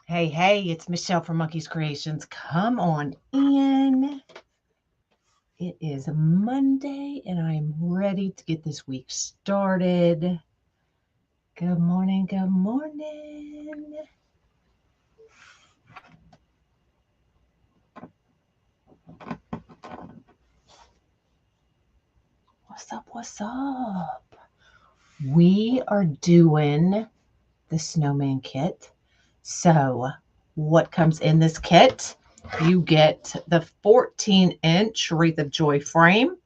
Hey, hey, it's Michelle from Monkey's Creations. Come on in. It is Monday and I'm ready to get this week started. Good morning, good morning. What's up, what's up? We are doing the Snowman kit. So what comes in this kit? You get the 14-inch Wreath of Joy frame.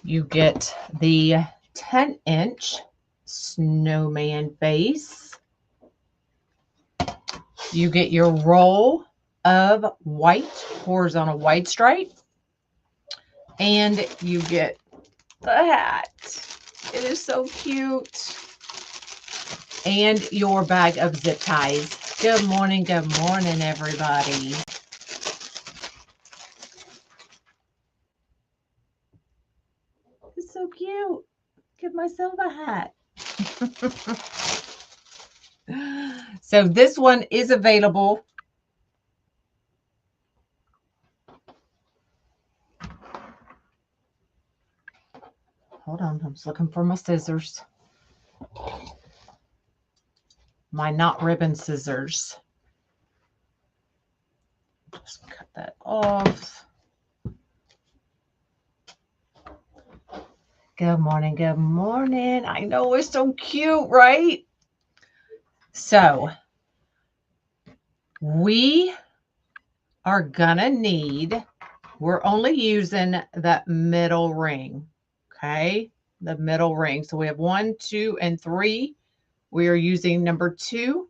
You get the 10-inch snowman base. You get your roll of white horizontal white stripe. And you get the hat. It is so cute. And your bag of zip ties. Good morning, everybody. It's so cute. Give myself a hat. So this one is available. Hold on, I'm just looking for my scissors. My not ribbon scissors. Just cut that off. Good morning, good morning. I know it's so cute, right? So we are gonna need, we're only using that middle ring, okay? The middle ring. So we have 1, 2, and 3. We are using number 2.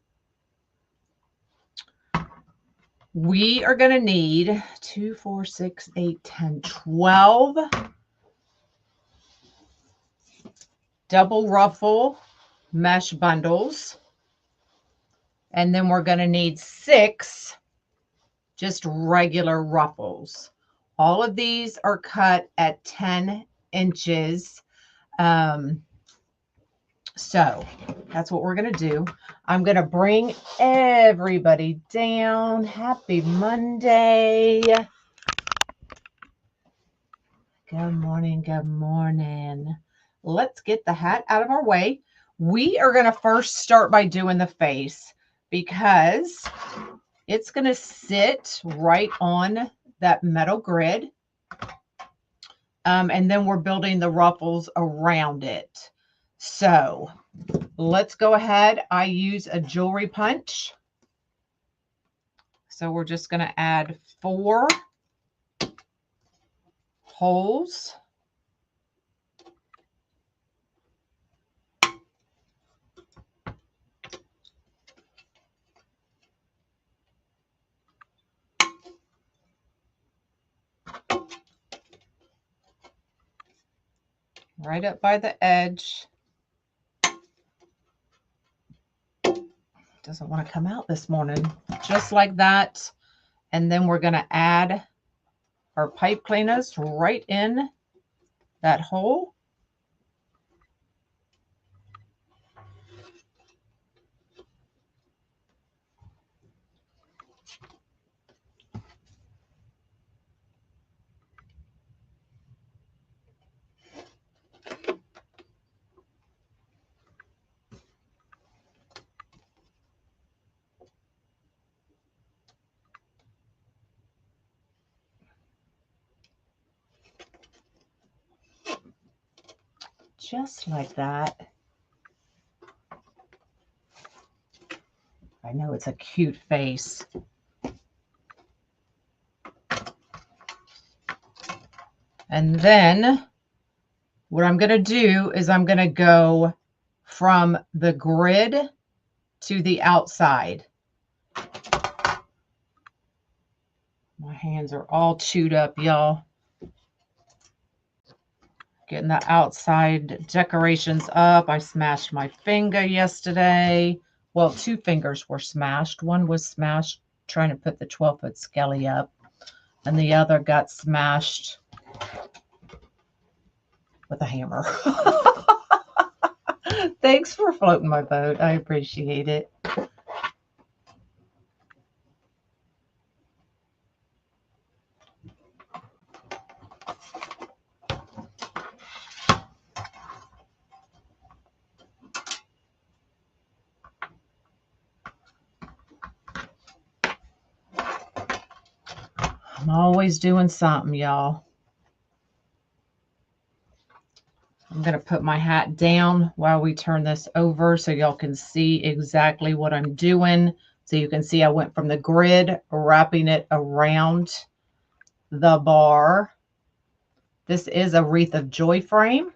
We are gonna need 2, 4, 6, 8, 10, 12 double ruffle mesh bundles. And then we're gonna need 6 just regular ruffles. All of these are cut at 10 inches. So that's what we're going to do. I'm going to bring everybody down. Happy Monday. Good morning. Good morning. Let's get the hat out of our way. We are going to first start by doing the face because it's going to sit right on that metal grid. And then we're building the ruffles around it. So let's go ahead. I use a jewelry punch. So we're just going to add 4 holes. Right up by the edge. Doesn't want to come out this morning. Just like that. And then we're going to add our pipe cleaners right in that hole. Just like that. I know it's a cute face. And then what I'm going to do is I'm going to go from the grid to the outside. My hands are all chewed up, y'all. Getting the outside decorations up. I smashed my finger yesterday. Well, 2 fingers were smashed. One was smashed trying to put the 12-foot skelly up, and the other got smashed with a hammer. Thanks for floating my boat. I appreciate it. I'm always doing something, y'all. I'm going to put my hat down while we turn this over so y'all can see exactly what I'm doing. So you can see I went from the grid, wrapping it around the bar. This is a Wreath of Joy frame,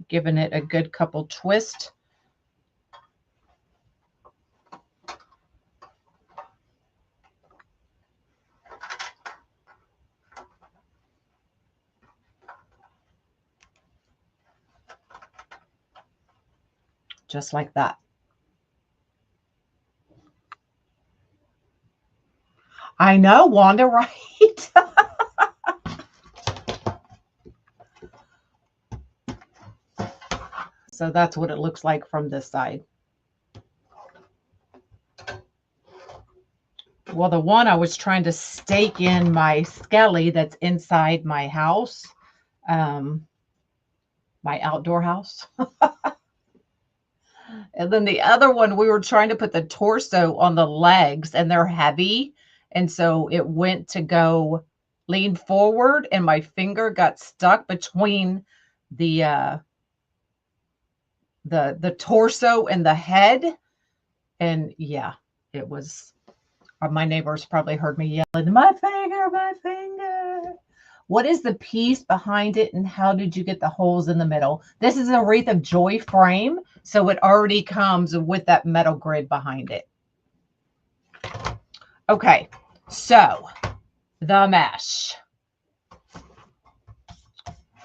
giving it a good couple twists. Just like that. I know, Wanda, right? So that's what it looks like from this side. Well, the one I was trying to stake in my skelly that's inside my house, my outdoor house. And then the other one, we were trying to put the torso on the legs, and they're heavy. And so it went to go lean forward, and my finger got stuck between the torso and the head. And yeah, it was, my neighbors probably heard me yelling, my finger, my finger. What is the piece behind it, and how did you get the holes in the middle? This is a Wreath of Joy frame, so it already comes with that metal grid behind it. Okay, so the mesh.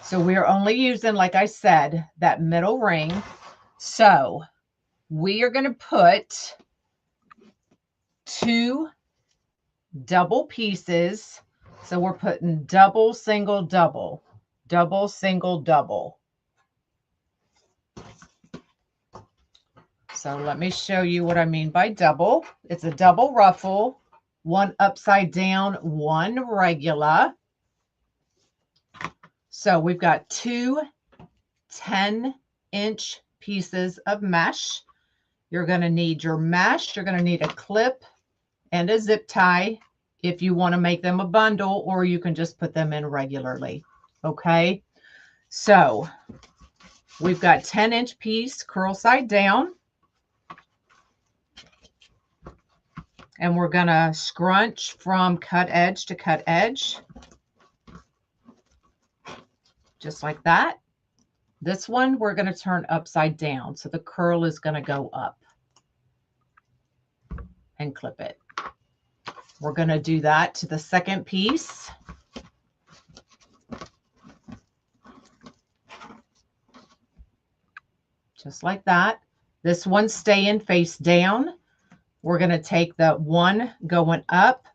So we're only using, like I said, that middle ring. So we are going to put 2 double pieces. So we're putting double, single, double, double, single, double. So let me show you what I mean by double. It's a double ruffle, 1 upside down, 1 regular. So we've got 2 10-inch pieces of mesh. You're going to need your mesh. You're going to need a clip and a zip tie if you want to make them a bundle, or you can just put them in regularly. Okay. So we've got 10-inch piece, curl side down. And we're going to scrunch from cut edge to cut edge. Just like that. This one we're going to turn upside down. So the curl is going to go up. And clip it. We're going to do that to the second piece. Just like that. This one's staying face down. We're going to take the one going up,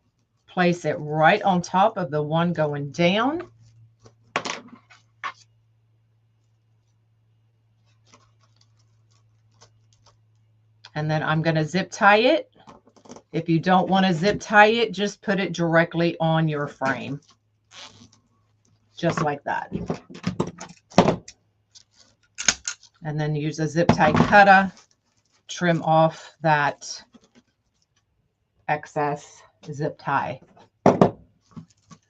place it right on top of the one going down. And then I'm going to zip tie it. If you don't want to zip tie it, just put it directly on your frame. Just like that. And then use a zip tie cutter, trim off that excess zip tie.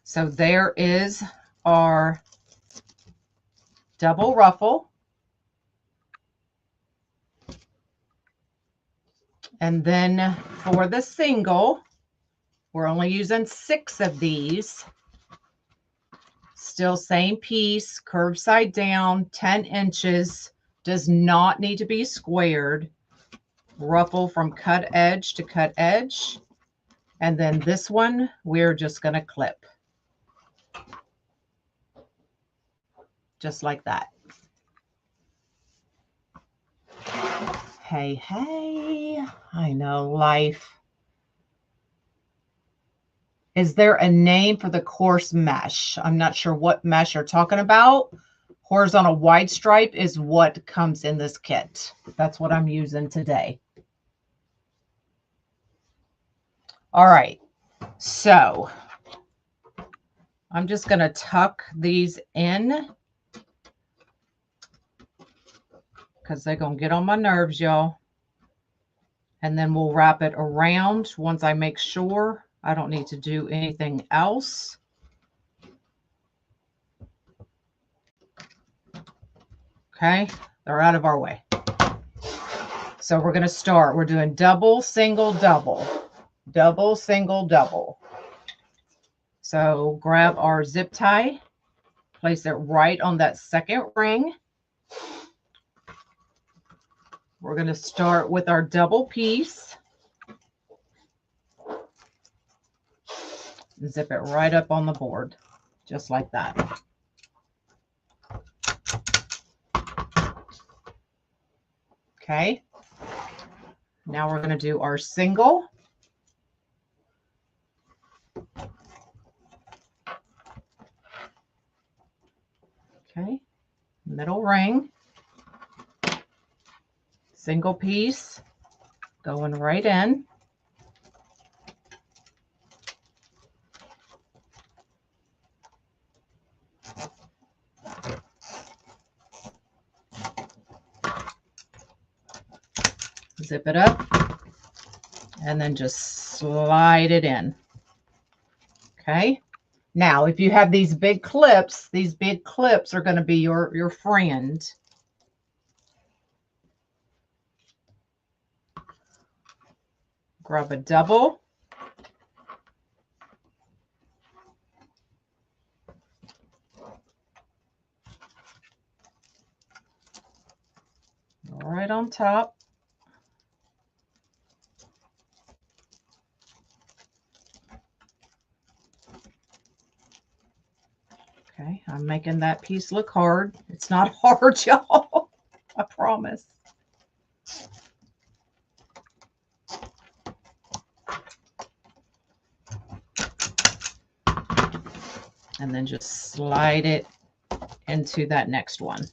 So there is our double ruffle. And then for the single, we're only using 6 of these. Still same piece, curved side down, 10 inches. Does not need to be squared. Ruffle from cut edge to cut edge. And then this one, we're just going to clip. Just like that. Hey, hey, I know life. Is there a name for the coarse mesh? I'm not sure what mesh you're talking about. Horizontal wide stripe is what comes in this kit. That's what I'm using today. All right, so I'm just going to tuck these in because they're going to get on my nerves, y'all. And then we'll wrap it around once I make sure I don't need to do anything else. Okay, they're out of our way. So we're going to start. We're doing double, single, double. Double, single, double. So grab our zip tie, place it right on that second ring. We're going to start with our double piece. Zip it right up on the board, just like that. Okay. Now we're going to do our single. Okay. Middle ring. Single piece going right in. Zip it up and then just slide it in. Okay. Now, if you have these big clips are going to be your friend. Grab a double. Right on top. Okay, I'm making that piece look hard. It's not hard, y'all. I promise. And then just slide it into that next one.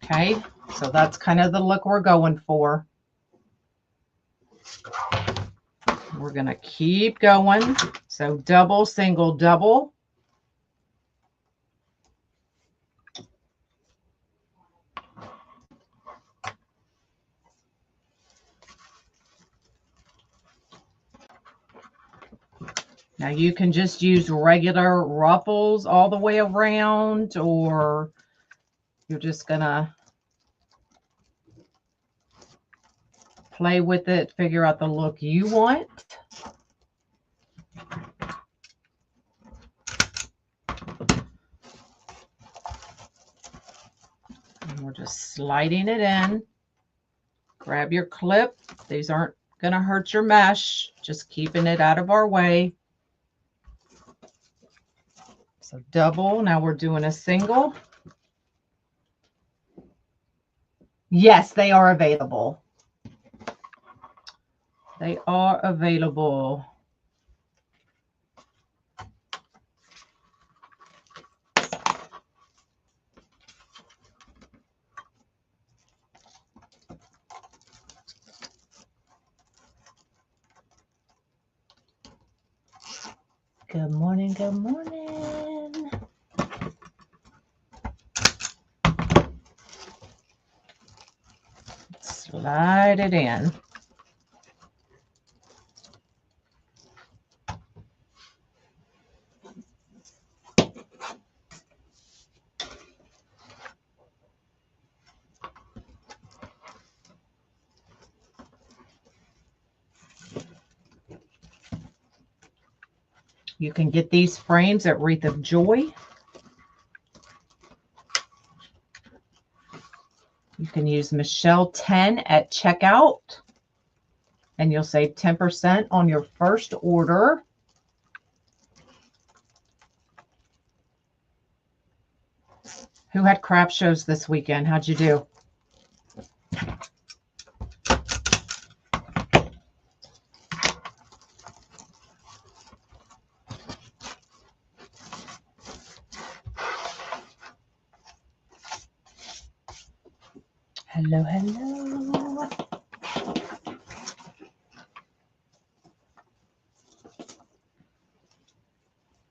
Okay, so that's kind of the look we're going for. We're going to keep going. So double, single, double. Now you can just use regular ruffles all the way around, or you're just gonna play with it, figure out the look you want. And we're just sliding it in. Grab your clip. These aren't gonna hurt your mesh, just keeping it out of our way. So double, now we're doing a single. Yes, they are available. They are available. Good morning, good morning. Slide it in. You can get these frames at Wreath of Joy. You can use Michelle 10 at checkout, and you'll save 10% on your first order. Who had craft shows this weekend? How'd you do? Hello, hello.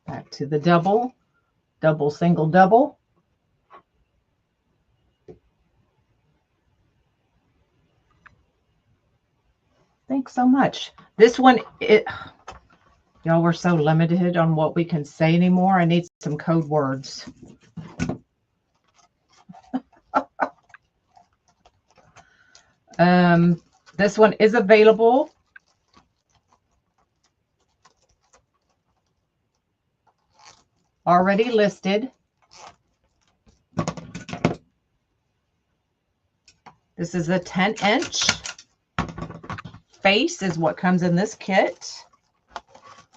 Back to the double, double, single, double. Thanks so much. This one, y'all, we're so limited on what we can say anymore. I need some code words. This one is available. Already listed. This is a 10-inch. Face is what comes in this kit.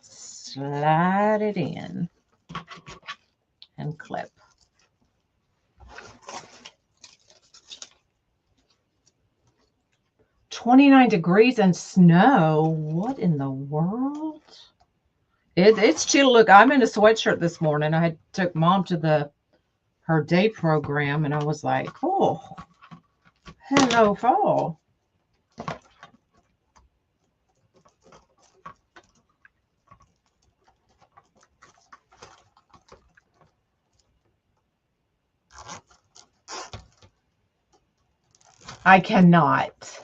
Slide it in and clip. $29 degrees and snow. What in the world? It's chill. Look, I'm in a sweatshirt this morning. I took Mom to her day program, and I was like, oh, hello, fall. I cannot.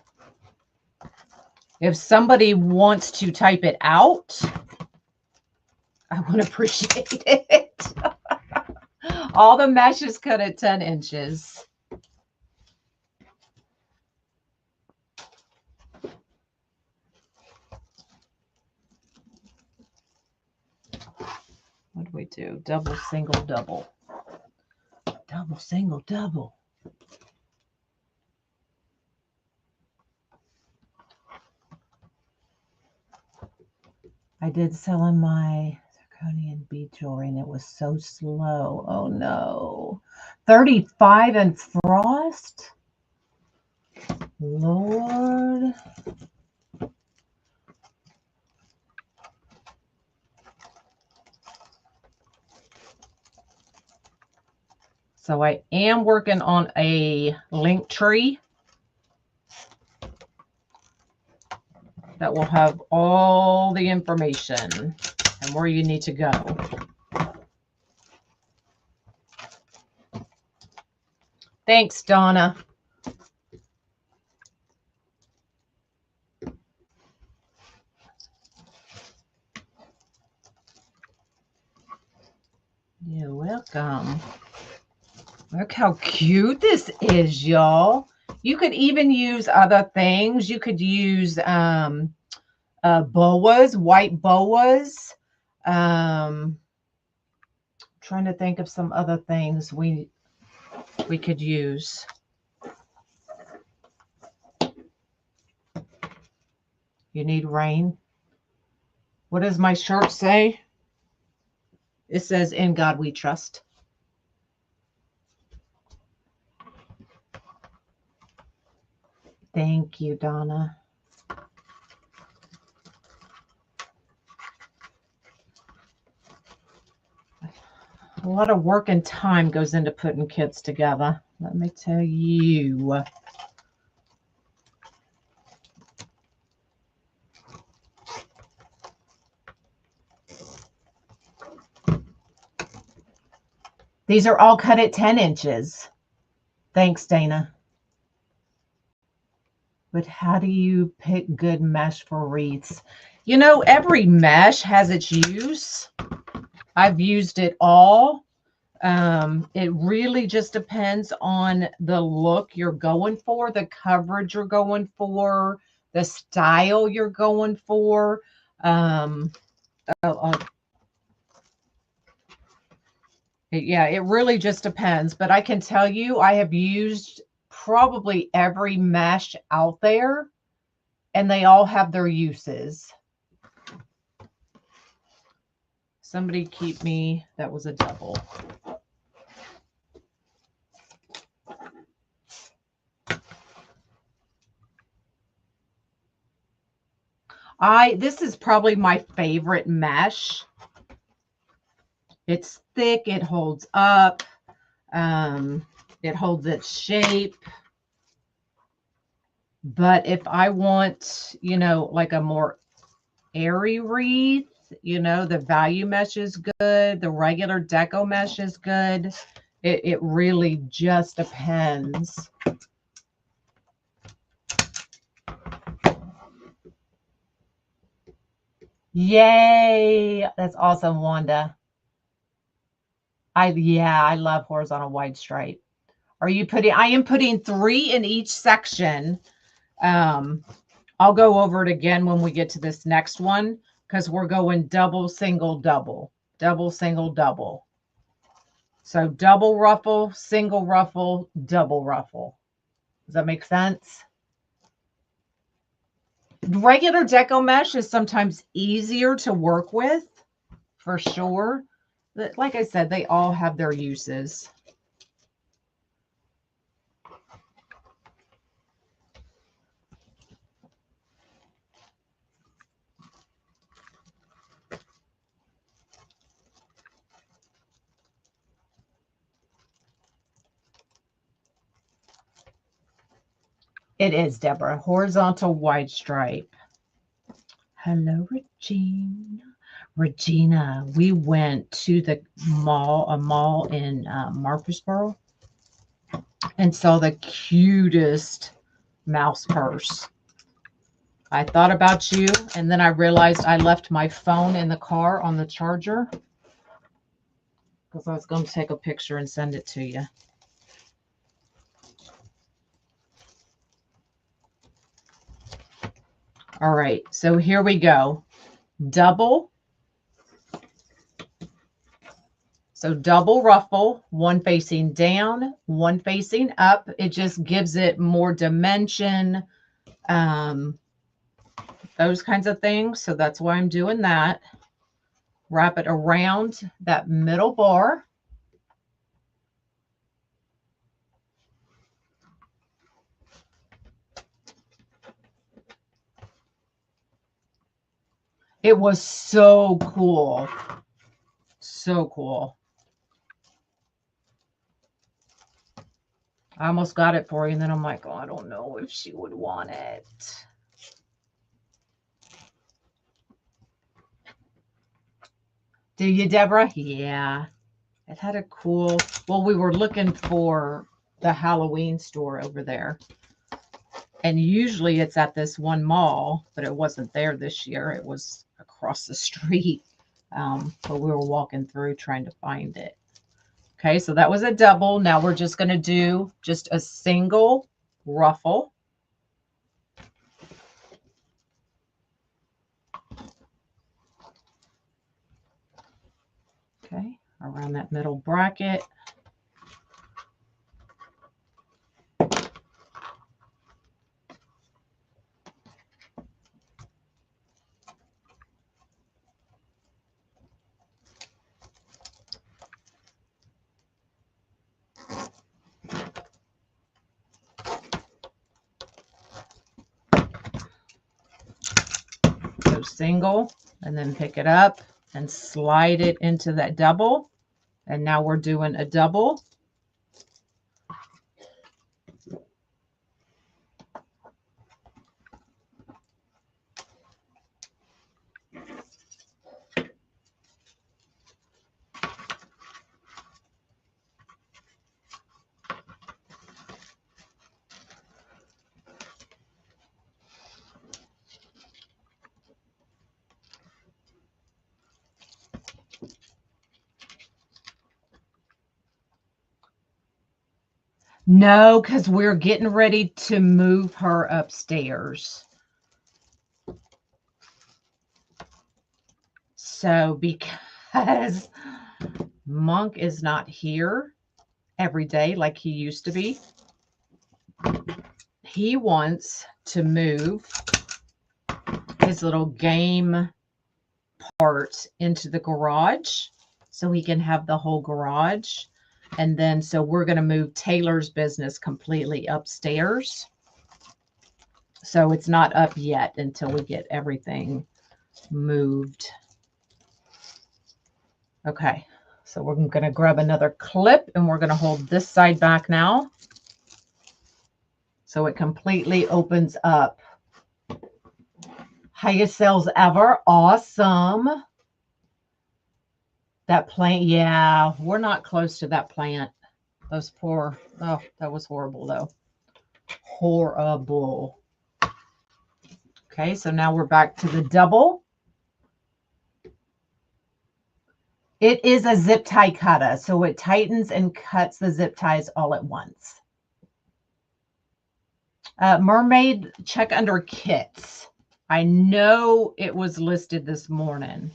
If somebody wants to type it out, I would appreciate it. All the mesh is cut at 10 inches. What do we do? Double, single, double. Double, single, double. I did sell in my zirconian bead jewelry, and it was so slow. Oh, no. 35 and frost? Lord. So I am working on a link tree that will have all the information and where you need to go. Thanks, Donna. You're welcome. Look how cute this is, y'all. You could even use other things. You could use boas, white boas. Trying to think of some other things we could use. You need rain. What does my shirt say? It says, "In God we trust." Thank you, Donna. A lot of work and time goes into putting kits together. Let me tell you. These are all cut at 10 inches. Thanks, Dana. But how do you pick good mesh for wreaths? You know, every mesh has its use. I've used it all. It really just depends on the look you're going for, the coverage you're going for, the style you're going for. Yeah, it really just depends. But I can tell you, I have used probably every mesh out there, and they all have their uses. Somebody keep me, that was a double. This is probably my favorite mesh. It's thick, it holds up, it holds its shape. But if I want, you know, like a more airy wreath, you know, the value mesh is good. The regular deco mesh is good. It really just depends. Yay. That's awesome, Wanda. I love horizontal wide stripe. Are you putting, I am putting 3 in each section. I'll go over it again when we get to this next one, because we're going double, single, double, double, single, double. So double ruffle, single ruffle, double ruffle. Does that make sense? Regular deco mesh is sometimes easier to work with, for sure. But like I said, they all have their uses. It is, Deborah. Horizontal wide stripe. Hello, Regina. Regina, we went to the mall, a mall in Murfreesboro, and saw the cutest mouse purse. I thought about you, and then I realized I left my phone in the car on the charger because I was going to take a picture and send it to you. All right, so here we go. Double. So double ruffle, one facing down, one facing up. It just gives it more dimension, those kinds of things. So that's why I'm doing that. Wrap it around that middle bar. It was so cool. So cool. I almost got it for you, and then I'm like, oh, I don't know if she would want it. Do you, Deborah? Yeah. It had a cool, well, we were looking for the Halloween store over there. And usually it's at this one mall, but it wasn't there this year. It was across the street. But we were walking through trying to find it. Okay, so that was a double. Now we're just going to do just a single ruffle. Okay, around that middle bracket. So single, and then pick it up and slide it into that double. And now we're doing a double. No, because we're getting ready to move her upstairs. So because Monk is not here every day like he used to be, he wants to move his little game part into the garage so he can have the whole garage. And then, so we're going to move Taylor's business completely upstairs. So it's not up yet until we get everything moved. Okay, so we're going to grab another clip and we're going to hold this side back now. So it completely opens up. Highest sales ever. Awesome. That plant, yeah, we're not close to that plant. Those poor, oh, that was horrible though. Horrible. Okay, so now we're back to the double. It is a zip tie cutter, so it tightens and cuts the zip ties all at once. Mermaid, check under kits. I know it was listed this morning.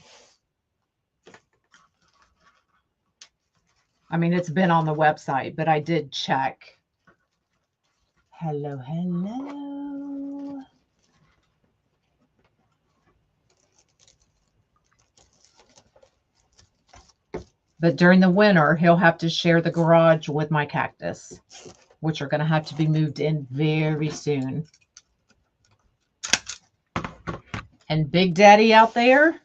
I mean, it's been on the website, but I did check. Hello, hello. But during the winter, he'll have to share the garage with my cactus, which are going to have to be moved in very soon. And Big Daddy out there,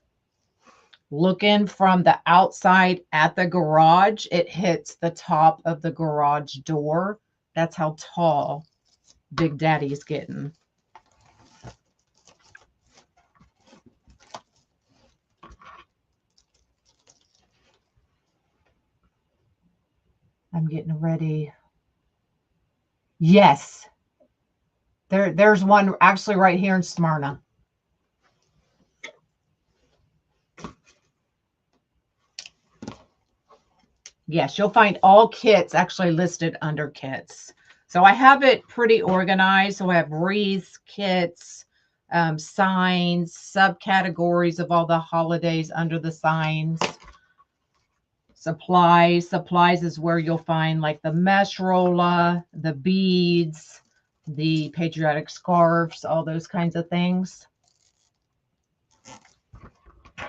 looking from the outside at the garage, it hits the top of the garage door. That's how tall Big Daddy's getting. I'm getting ready. Yes. There's one actually right here in Smyrna. Yes, you'll find all kits actually listed under kits. So I have it pretty organized. So I have wreaths, kits, signs, subcategories of all the holidays under the signs. Supplies. Supplies is where you'll find like the mesh roller, the beads, the patriotic scarves, all those kinds of things.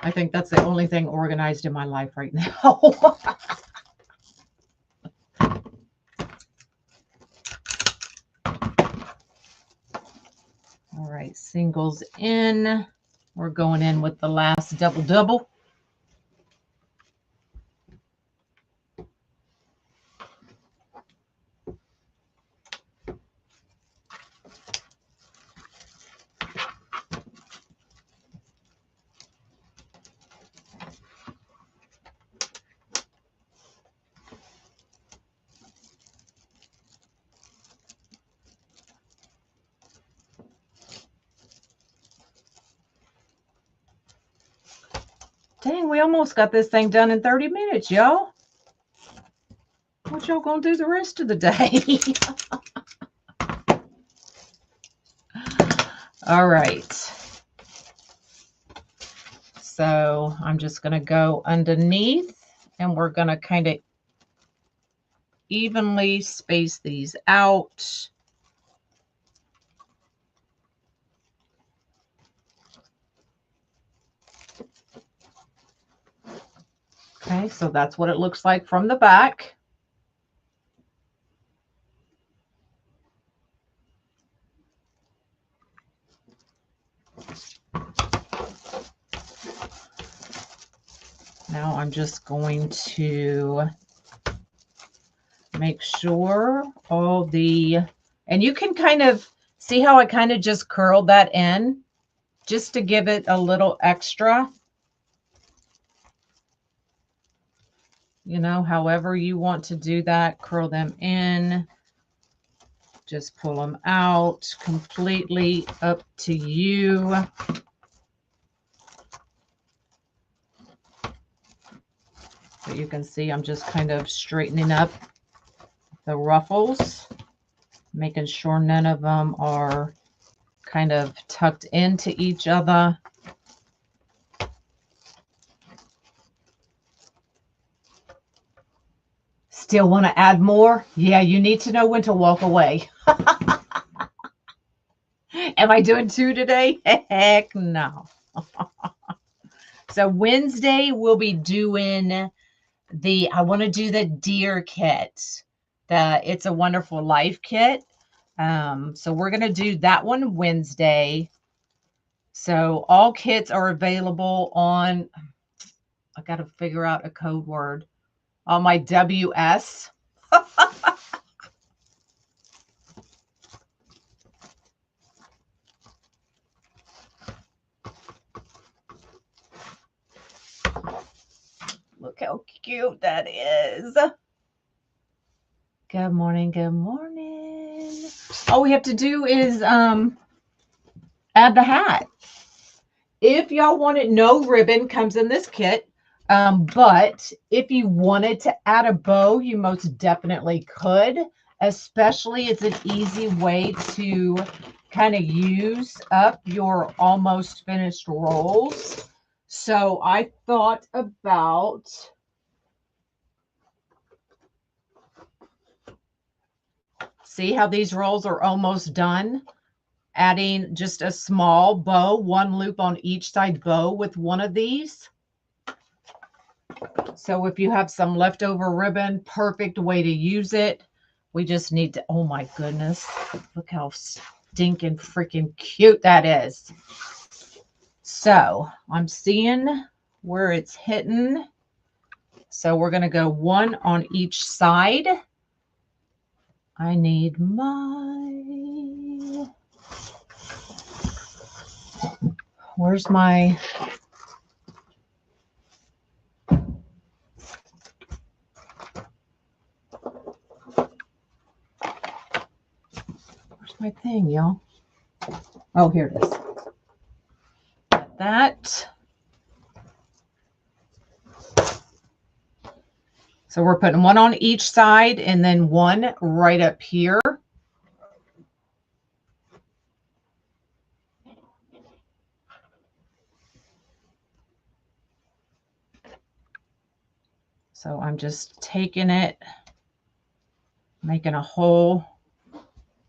I think that's the only thing organized in my life right now. All right, singles in. We're going in with the last double. Dang, we almost got this thing done in 30 minutes, y'all. What y'all gonna do the rest of the day? All right. So I'm just gonna go underneath and we're gonna kind of evenly space these out. Okay, so that's what it looks like from the back. Now I'm just going to make sure all the, and you can kind of see how I kind of just curled that in just to give it a little extra. You know, however you want to do that, curl them in, just pull them out, completely up to you. So you can see I'm just kind of straightening up the ruffles, making sure none of them are kind of tucked into each other. Still want to add more? Yeah, you need to know when to walk away. Am I doing 2 today? Heck no. So Wednesday we'll be doing I want to do the deer kit, the It's a Wonderful Life kit. So we're going to do that one Wednesday. So all kits are available on, I got to figure out a code word, on my WS. Look how cute that is. Good morning, good morning. All we have to do is add the hat. If y'all want it, no ribbon comes in this kit. But if you wanted to add a bow, you most definitely could. Especially, it's an easy way to kind of use up your almost finished rolls. So I thought about see how these rolls are almost done? Adding just a small bow, one loop on each side bow with one of these. So if you have some leftover ribbon, perfect way to use it. We just need to, oh my goodness, look how stinking freaking cute that is. So I'm seeing where it's hitting. So we're going to go one on each side. I need my, where's my, my thing, y'all. Oh, here it is. Got that. So we're putting one on each side and then one right up here. So I'm just taking it, making a hole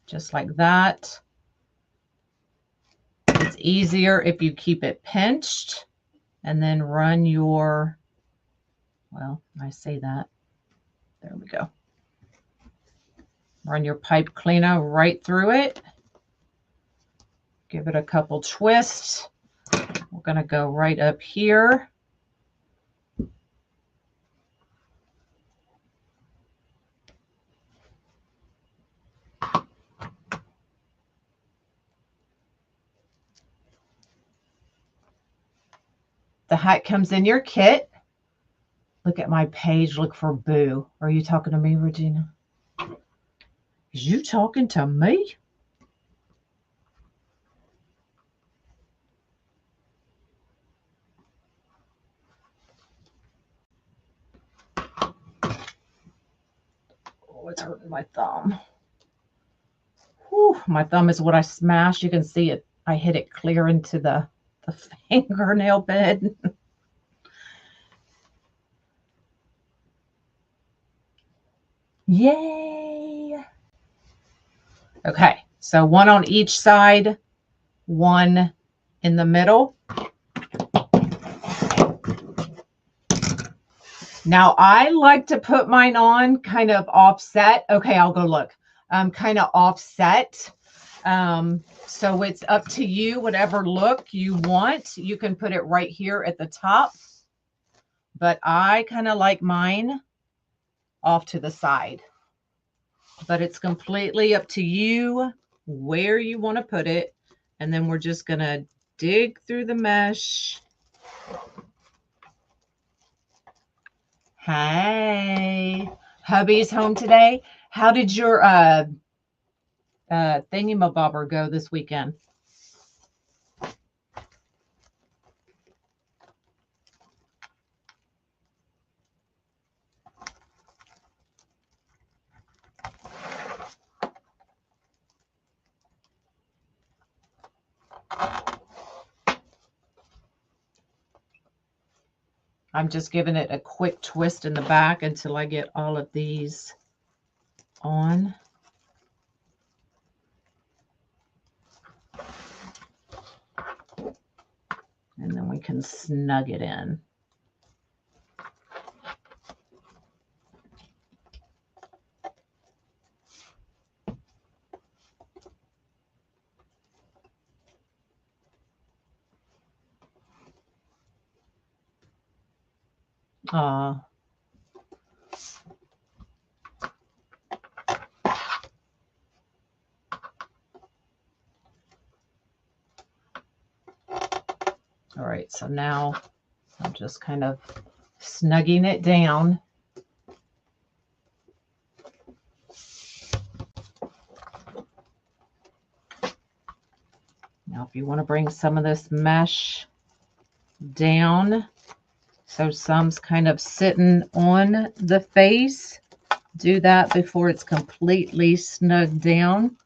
just like that. It's easier if you keep it pinched and then run your, well, I say that. There we go. Run your pipe cleaner right through it. Give it a couple twists. We're going to go right up here. The hat comes in your kit. Look at my page. Look for Boo. Are you talking to me, Regina? Is you talking to me? Oh, it's hurting my thumb. Whew, my thumb is what I smashed. You can see it. I hit it clear into the fingernail bed. Yay. Okay, so one on each side, one in the middle. Now I like to put mine on kind of offset. Okay, I'll go look. Kind of offset. So it's up to you, whatever look you want. You can put it right here at the top. But I kind of like mine off to the side. But it's completely up to you where you want to put it. And then we're just going to dig through the mesh. Hey, hubby's home today. How did your thingamabobber go this weekend? I'm just giving it a quick twist in the back until I get all of these on. And then we can snug it in. All right, so now I'm just kind of snugging it down. Now, if you want to bring some of this mesh down, so some's kind of sitting on the face, do that before it's completely snugged down.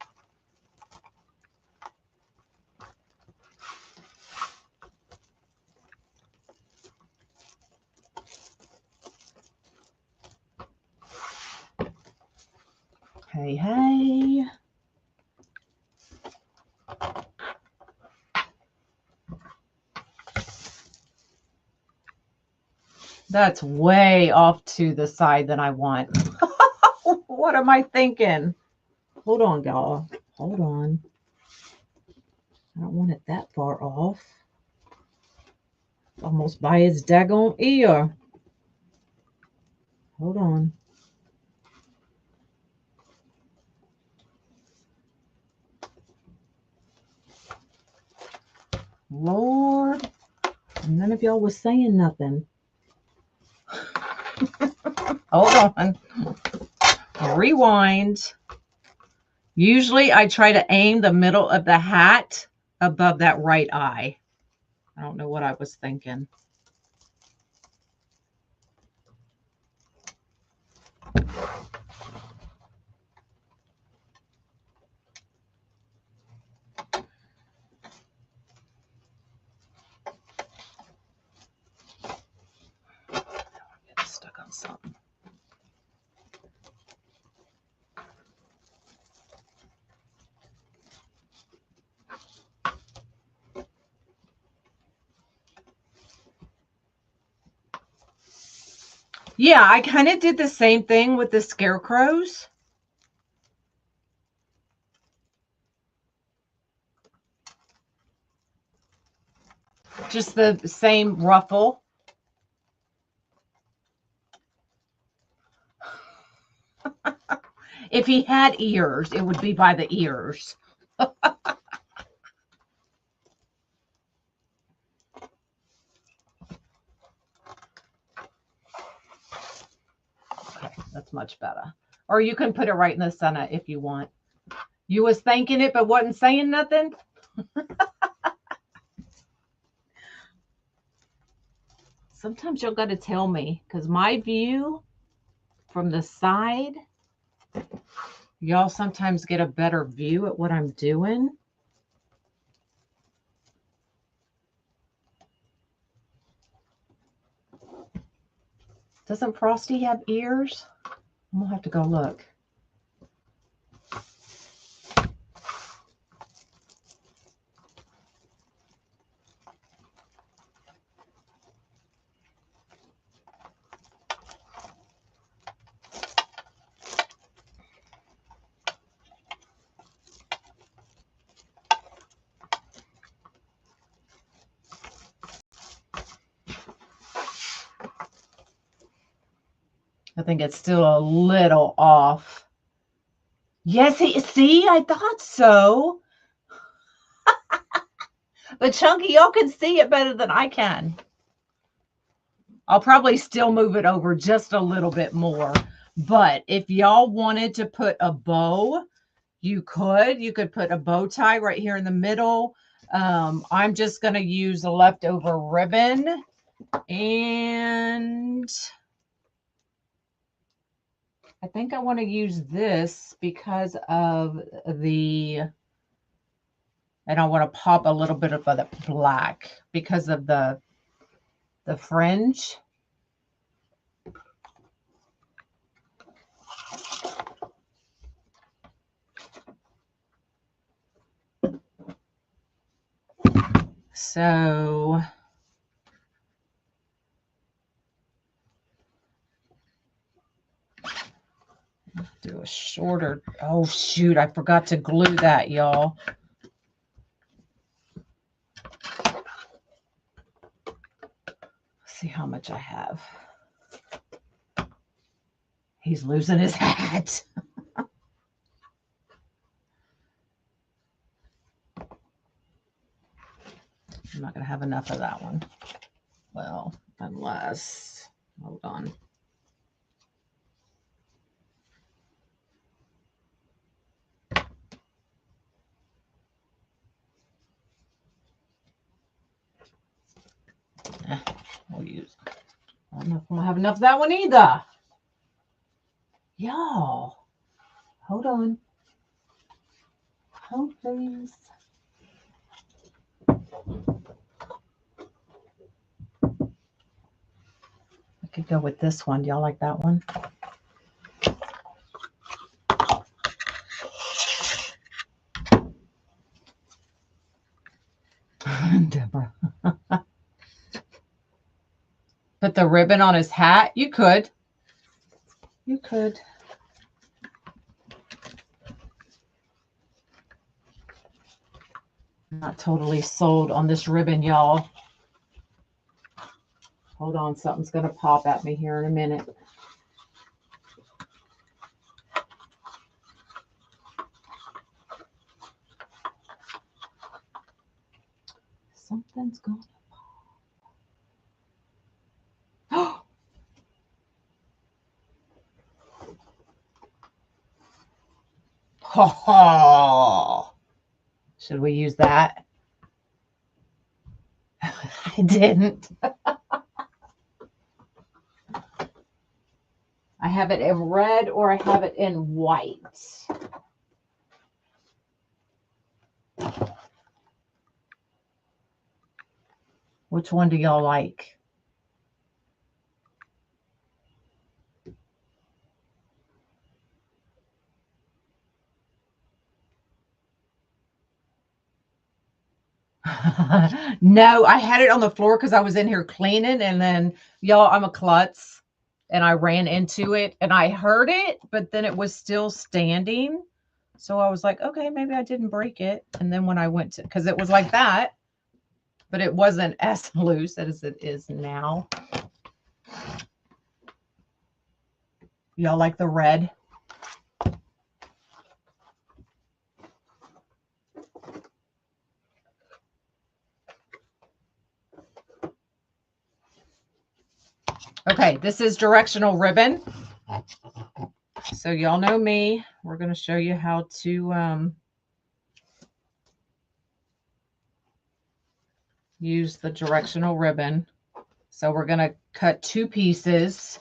Hey, hey. That's way off to the side than I want. What am I thinking? Hold on, y'all. Hold on. I don't want it that far off. Almost by his daggone ear. Hold on. Lord. None of y'all was saying nothing. Hold on. Rewind. Usually I try to aim the middle of the hat above that right eye. I don't know what I was thinking. Get stuck on something. Yeah, I kind of did the same thing with the scarecrows. Just the same ruffle. If he had ears, it would be by the ears. Okay, that's much better. Or you can put it right in the center if you want. You was thinking it, but wasn't saying nothing? Sometimes you'll got to tell me, because my view from the side, y'all sometimes get a better view at what I'm doing. Doesn't Frosty have ears? I'm going to have to go look. I think it's still a little off. Yes, see, I thought so. But Chunky, y'all can see it better than I can. I'll probably still move it over just a little bit more. But if y'all wanted to put a bow, you could. You could put a bow tie right here in the middle. I'm just going to use the leftover ribbon. And I think I want to use this because of the... And I want to pop a little bit of the black because of the fringe. So do a shorter. Oh, shoot. I forgot to glue that, y'all. See how much I have. He's losing his hat. I'm not going to have enough of that one. Well, unless... Hold on. We'll use. I don't know if I'm gonna have enough of that one either. Y'all, hold on. Hold please. I could go with this one. Do y'all like that one? Deborah. Put the ribbon on his hat. You could. You could. I'm not totally sold on this ribbon, y'all. Hold on, something's going to pop at me here in a minute. Something's going to pop. Oh, should we use that? I didn't. I have it in red or I have it in white. Which one do y'all like? No, I had it on the floor because I was in here cleaning, and then y'all, I'm a klutz, and I ran into it and I heard it, but then it was still standing. So I was like, okay, maybe I didn't break it. And then when I went to, because it was like that, but it wasn't as loose as it is now. Y'all like the red? Okay, this is directional ribbon. So y'all know me. We're going to show you how to use the directional ribbon. So we're going to cut 2 pieces.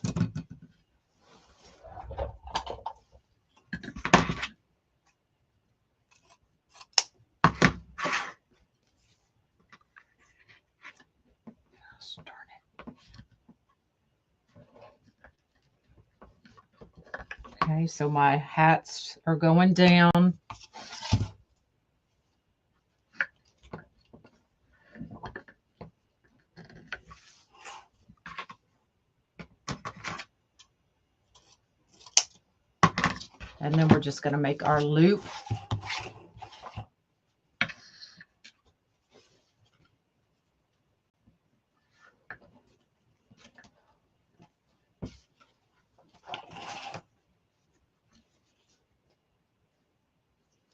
Okay, so my hats are going down. And then we're just going to make our loop.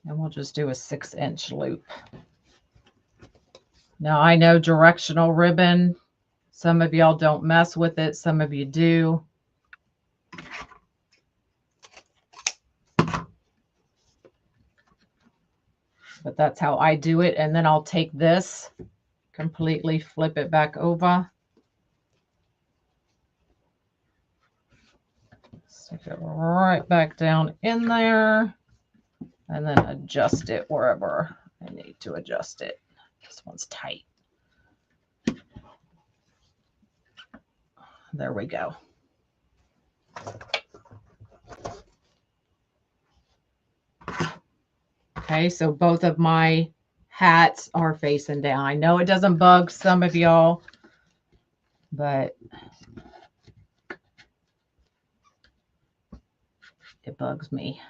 And we'll just do a 6-inch loop. Now I know directional ribbon, some of y'all don't mess with it, some of you do. But that's how I do it. And then I'll take this, completely flip it back over. Stick it right back down in there. And then adjust it wherever I need to adjust it. This one's tight. There we go. Okay, so both of my hats are facing down. I know it doesn't bug some of y'all, but it bugs me.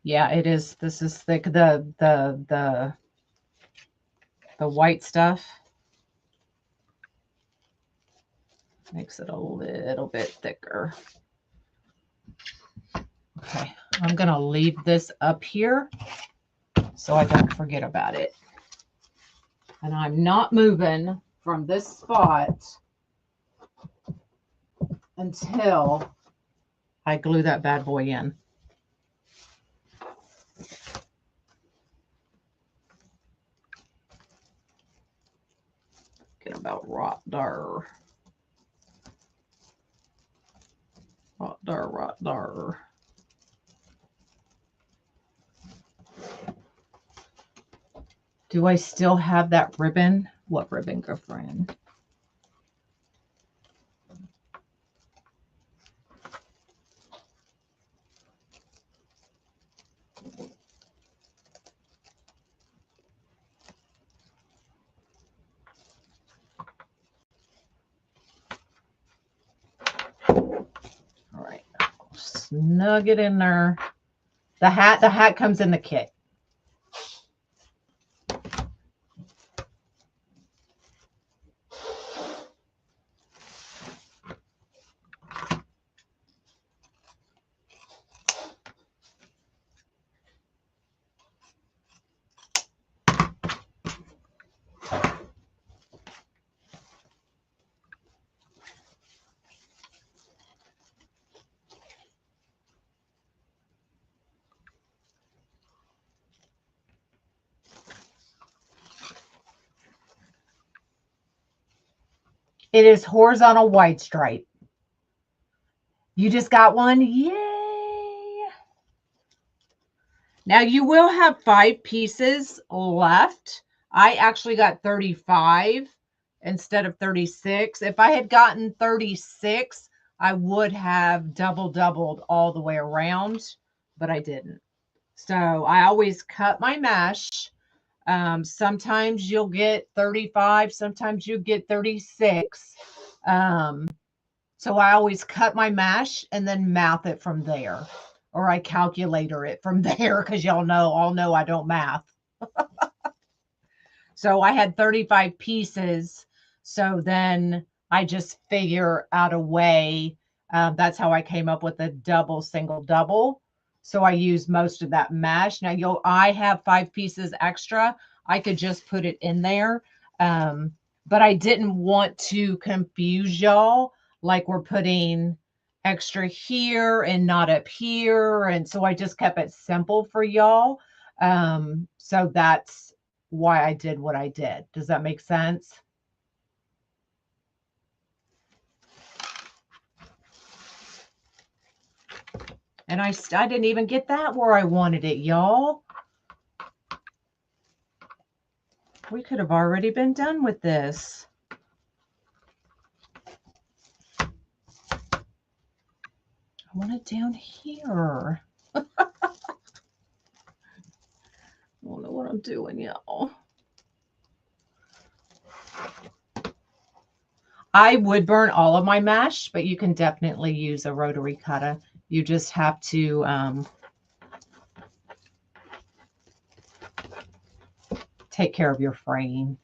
Yeah, it is. This is thick. The white stuff makes it a little bit thicker. Okay, I'm going to leave this up here so I don't forget about it. And I'm not moving from this spot until I glue that bad boy in. Get about right there. Right there, right there. Do I still have that ribbon? What ribbon, girlfriend? All right, snug it in there. The hat comes in the kit. It is horizontal white stripe. You just got one? Yay! Now you will have 5 pieces left. I actually got 35 instead of 36. If I had gotten 36, I would have doubled all the way around, but I didn't. So I always cut my mesh. Sometimes you'll get 35, sometimes you get 36. So I always cut my mesh and then math it from there. Or I calculator it from there because y'all all know I don't math. So I had 35 pieces. So then I just figure out a way. That's how I came up with a double, single, double. So I use most of that mesh. Now I have 5 pieces extra. I could just put it in there. But I didn't want to confuse y'all like we're putting extra here and not up here. And so I just kept it simple for y'all. So that's why I did what I did. Does that make sense? And I didn't even get that where I wanted it, y'all. We could have already been done with this. I want it down here. I don't know what I'm doing, y'all. I would burn all of my mesh, but you can definitely use a rotary cutter. You just have to take care of your frame.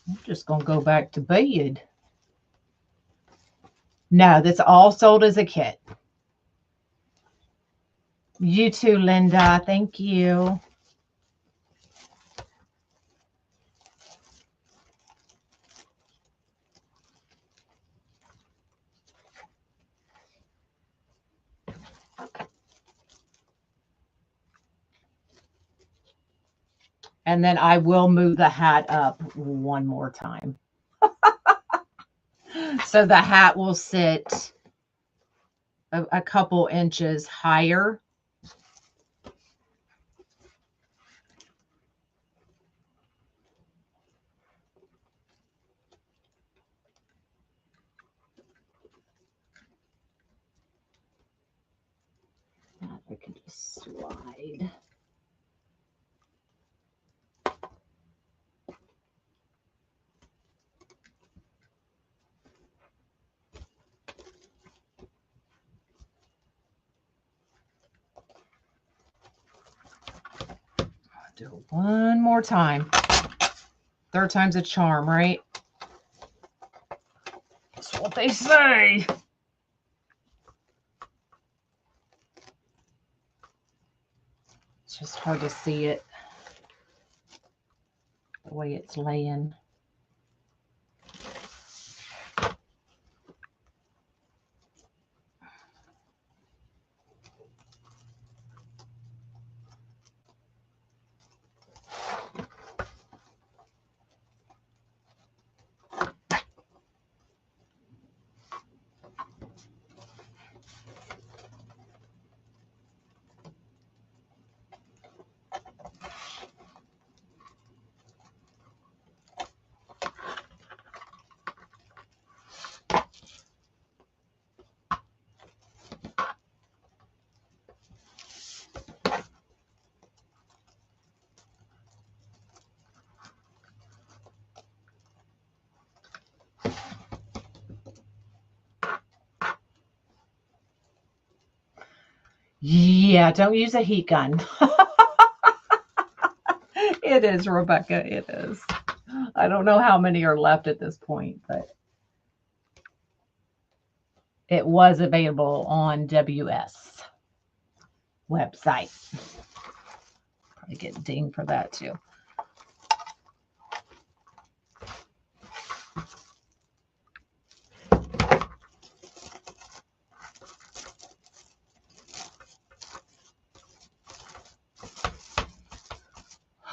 I'm just going to go back to bed. No, that's all sold as a kit. You too, Linda. Thank you. And then I will move the hat up one more time. So the hat will sit a couple inches higher. I can just slide. Do it one more time. 3rd time's a charm, right? what they say. It's just hard to see it the way it's laying. Yeah, don't use a heat gun. It is, Rebecca, it is. I don't know how many are left at this point, but it was available on WS website. Probably get dinged for that too.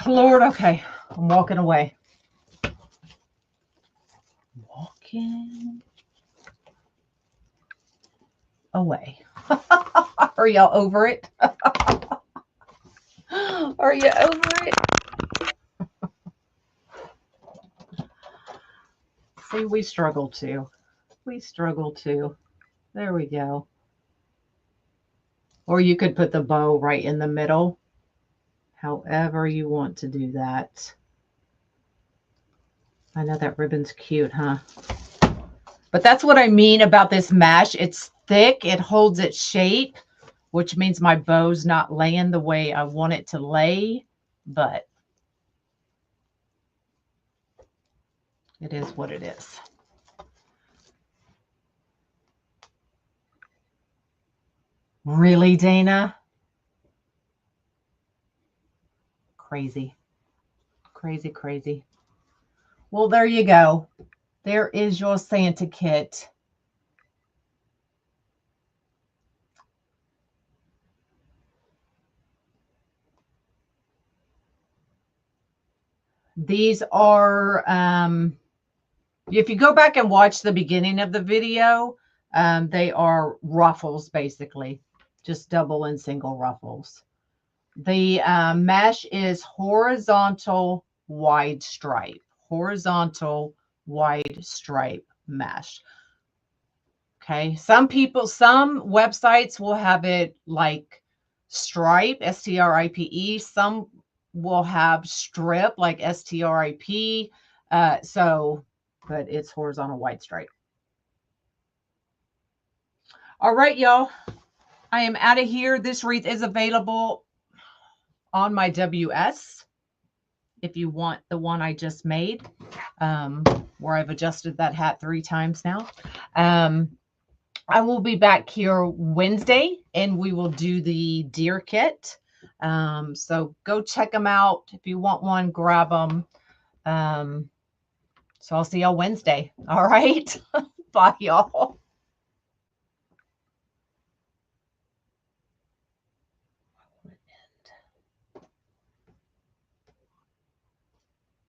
Lord, okay, I'm walking away. Walking away. Are y'all over it? Are you over it? See, we struggle too. We struggle too. There we go. Or you could put the bow right in the middle. However you want to do that. I know that ribbon's cute, huh? But that's what I mean about this mesh. It's thick. It holds its shape, which means my bow's not laying the way I want it to lay. But it is what it is. Really, Dana? Crazy. Crazy, crazy. Well, there you go. There is your Santa kit. These are, if you go back and watch the beginning of the video, they are ruffles, basically. Just double and single ruffles. The mesh is horizontal wide stripe. Horizontal wide stripe mesh. Okay. Some websites will have it like stripe, S-T-R-I-P-E. Some will have strip, like S-T-R-I-P. But it's horizontal wide stripe. All right, y'all. I am out of here. This wreath is available on my WS if you want the one I just made, where I've adjusted that hat 3 times now. I will be back here Wednesday and we will do the deer kit. So go check them out. If you want one, grab them. So I'll see y'all Wednesday. All right. Bye, y'all.